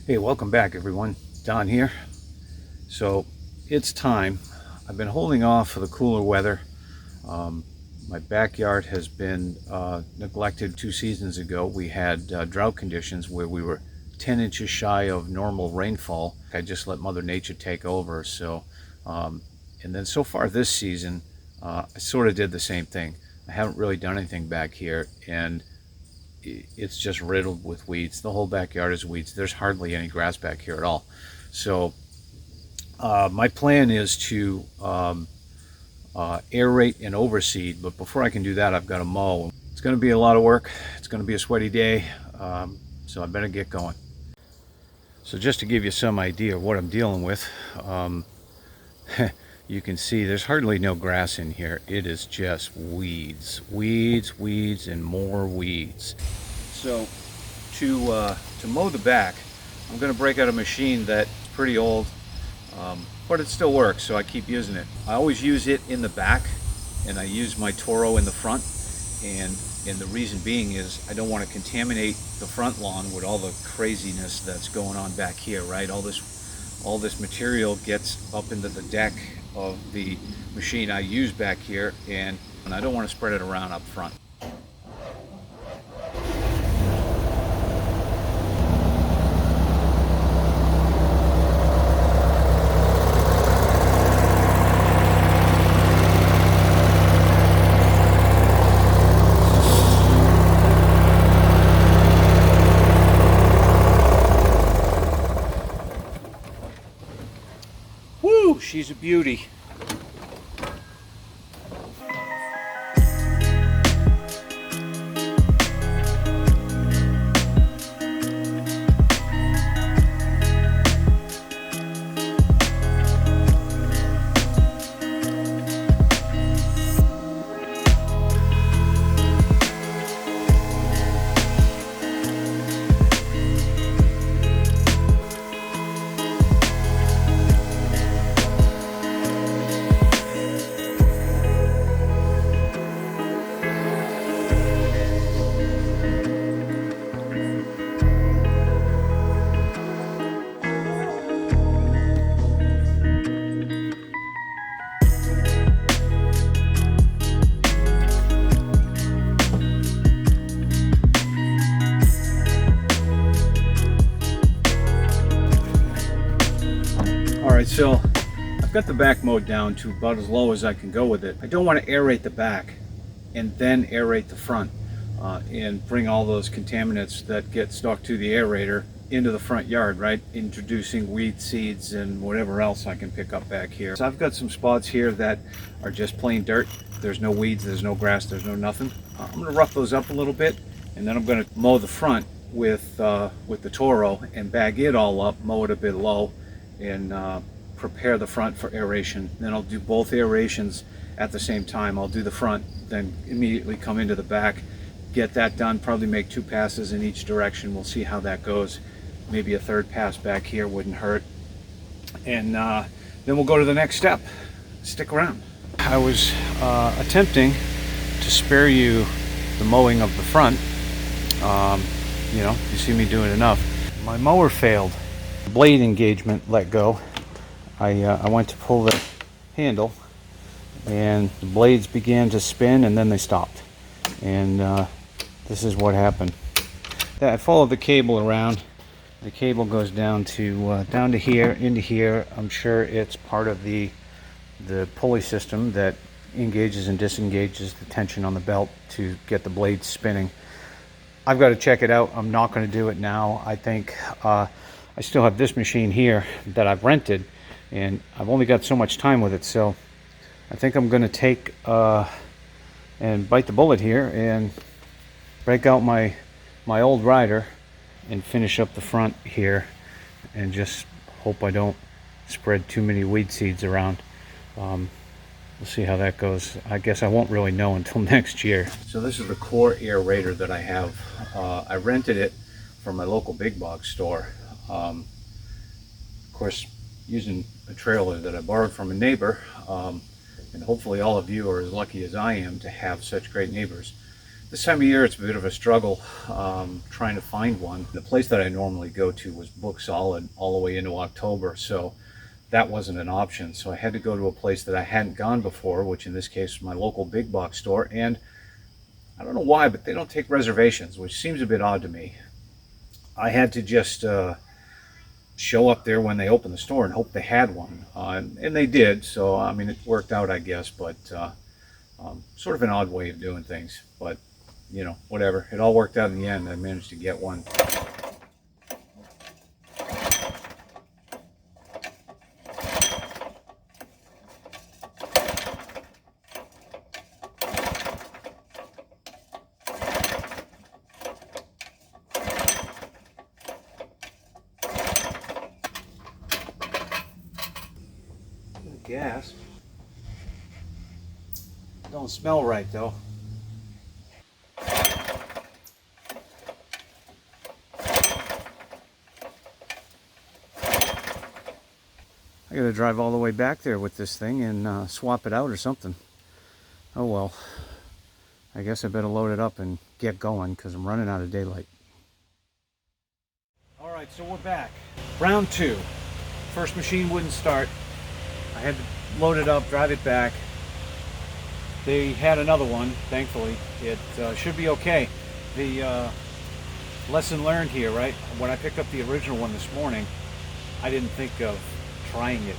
Hey, welcome back everyone. Don here. So it's time. I've been holding off for the cooler weather. My backyard has been neglected 2 seasons ago. We had drought conditions where we were 10 inches shy of normal rainfall. I just let Mother Nature take over. And then so far this season, I sort of did the same thing. I haven't really done anything back here, and it's just riddled with weeds. The whole backyard is weeds. There's hardly any grass back here at all. So my plan is to aerate and overseed, but before I can do that, I've got to mow. It's going to be a lot of work. It's going to be a sweaty day, so I better get going. So just to give you some idea of what I'm dealing with, you can see there's hardly no grass in here. It is just weeds, weeds, weeds, and more weeds. So to mow the back, I'm going to break out a machine that's pretty old, but it still works, so I keep using it. I always use it in the back, and I use my Toro in the front. And the reason being is I don't want to contaminate the front lawn with all the craziness that's going on back here, right? All this material gets up into the deck of the machine I use back here, and I don't want to spread it around up front. Woo, she's a beauty. Alright, so I've got the back mowed down to about as low as I can go with it. I don't want to aerate the back and then aerate the front and bring all those contaminants that get stuck to the aerator into the front yard, right? Introducing weed seeds and whatever else I can pick up back here. So I've got some spots here that are just plain dirt. There's no weeds, there's no grass, there's no nothing. I'm going to rough those up a little bit, and then I'm going to mow the front with the Toro and bag it all up, mow it a bit low, and prepare the front for aeration. Then I'll do both aerations at the same time. I'll do the front, then immediately come into the back, get that done, probably make 2 passes in each direction. We'll see how that goes. Maybe a 3rd pass back here wouldn't hurt. And then we'll go to the next step. Stick around. I was attempting to spare you the mowing of the front. You know, you see me doing enough. My mower failed. Blade engagement let go. I went to pull the handle, and the blades began to spin, and then they stopped. And this is what happened. I followed the cable around. The cable goes down to here, into here. I'm sure it's part of the pulley system that engages and disengages the tension on the belt to get the blades spinning. I've got to check it out. I'm not going to do it now. I think I still have this machine here that I've rented, and I've only got so much time with it, so I think I'm going to take and bite the bullet here and break out my old rider and finish up the front here, and just hope I don't spread too many weed seeds around. We'll see how that goes. I guess I won't really know until next year. So this is the core aerator that I have. I rented it from my local big box store. Of course, using a trailer that I borrowed from a neighbor, and hopefully all of you are as lucky as I am to have such great neighbors. This time of year it's a bit of a struggle trying to find one. The place that I normally go to was booked solid all the way into October, so that wasn't an option. So I had to go to a place that I hadn't gone before, which in this case was my local big box store, and I don't know why, but they don't take reservations, which seems a bit odd to me. I had to just show up there when they opened the store and hope they had one, and they did, so I mean it worked out, I guess, but sort of an odd way of doing things, but you know, whatever. It all worked out in the end. I managed to get one. Gas. Don't smell right though. I gotta drive all the way back there with this thing and swap it out or something. Oh well. I guess I better load it up and get going because I'm running out of daylight. Alright, so we're back. Round 2. First machine wouldn't start. I had to load it up, drive it back. They had another one, thankfully. It should be okay. The lesson learned here, right? When I picked up the original one this morning, I didn't think of trying it.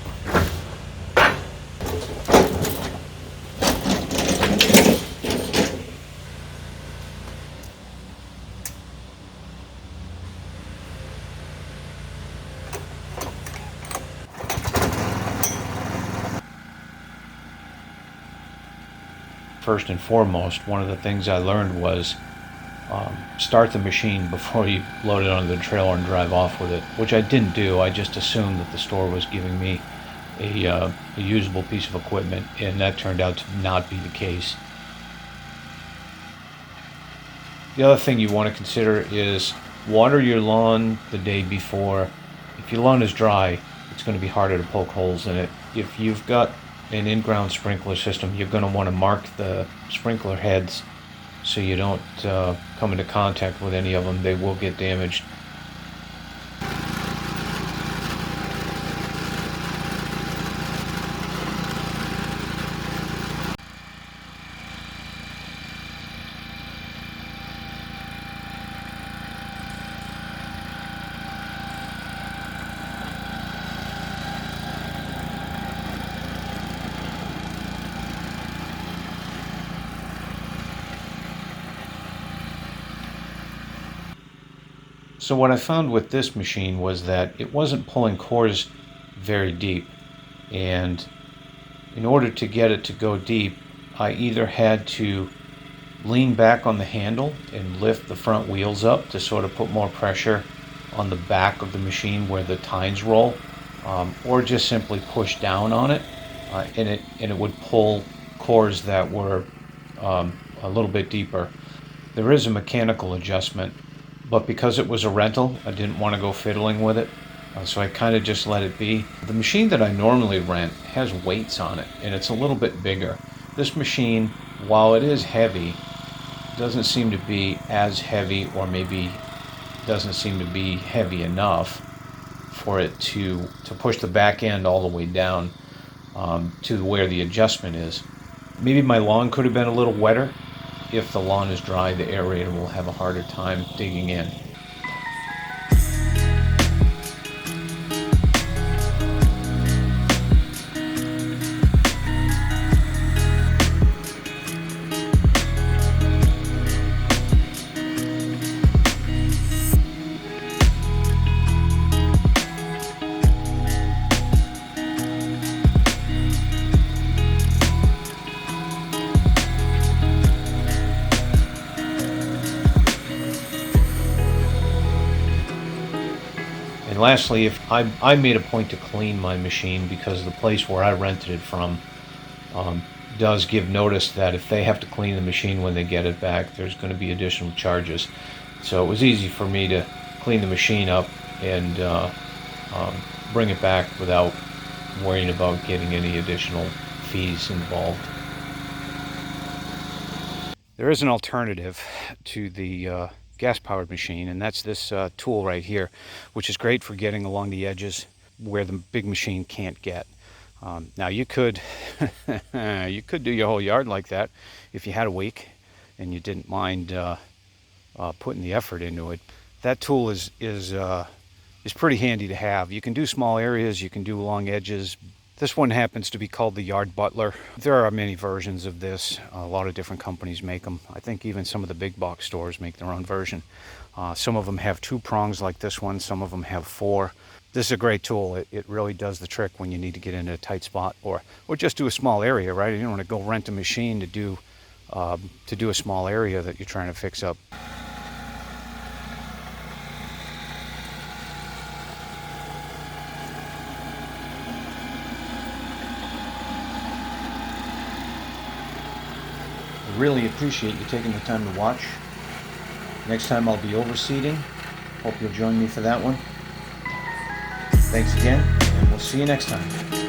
First and foremost, one of the things I learned was start the machine before you load it onto the trailer and drive off with it, which I didn't do. I just assumed that the store was giving me a usable piece of equipment, and that turned out to not be the case. The other thing you want to consider is water your lawn the day before. If your lawn is dry, it's going to be harder to poke holes in it. If you've got an in-ground sprinkler system, you're going to want to mark the sprinkler heads so you don't come into contact with any of them. They will get damaged. So what I found with this machine was that it wasn't pulling cores very deep, and in order to get it to go deep, I either had to lean back on the handle and lift the front wheels up to sort of put more pressure on the back of the machine where the tines roll, or just simply push down on it, and it would pull cores that were a little bit deeper. There is a mechanical adjustment, but because it was a rental, I didn't want to go fiddling with it, so I kind of just let it be. The machine that I normally rent has weights on it, and it's a little bit bigger. This machine, while it is heavy, doesn't seem to be as heavy, or maybe doesn't seem to be heavy enough for it to push the back end all the way down to where the adjustment is. Maybe my lawn could have been a little wetter. If the lawn is dry, the aerator will have a harder time digging in. And lastly, if I made a point to clean my machine, because the place where I rented it from does give notice that if they have to clean the machine when they get it back, there's going to be additional charges. So it was easy for me to clean the machine up and bring it back without worrying about getting any additional fees involved. There is an alternative to the gas-powered machine, and that's this tool right here, which is great for getting along the edges where the big machine can't get. Now you could you could do your whole yard like that if you had a week and you didn't mind putting the effort into it. That tool is pretty handy to have. You can do small areas, you can do long edges. This one happens to be called the Yard Butler. There are many versions of this. A lot of different companies make them. I think even some of the big box stores make their own version. Some of them have 2 prongs like this one, some of them have 4. This is a great tool. It really does the trick when you need to get into a tight spot or just do a small area, right? You don't want to go rent a machine to do a small area that you're trying to fix up. I really appreciate you taking the time to watch. Next time I'll be overseeding. Hope you'll join me for that one. Thanks again, and we'll see you next time.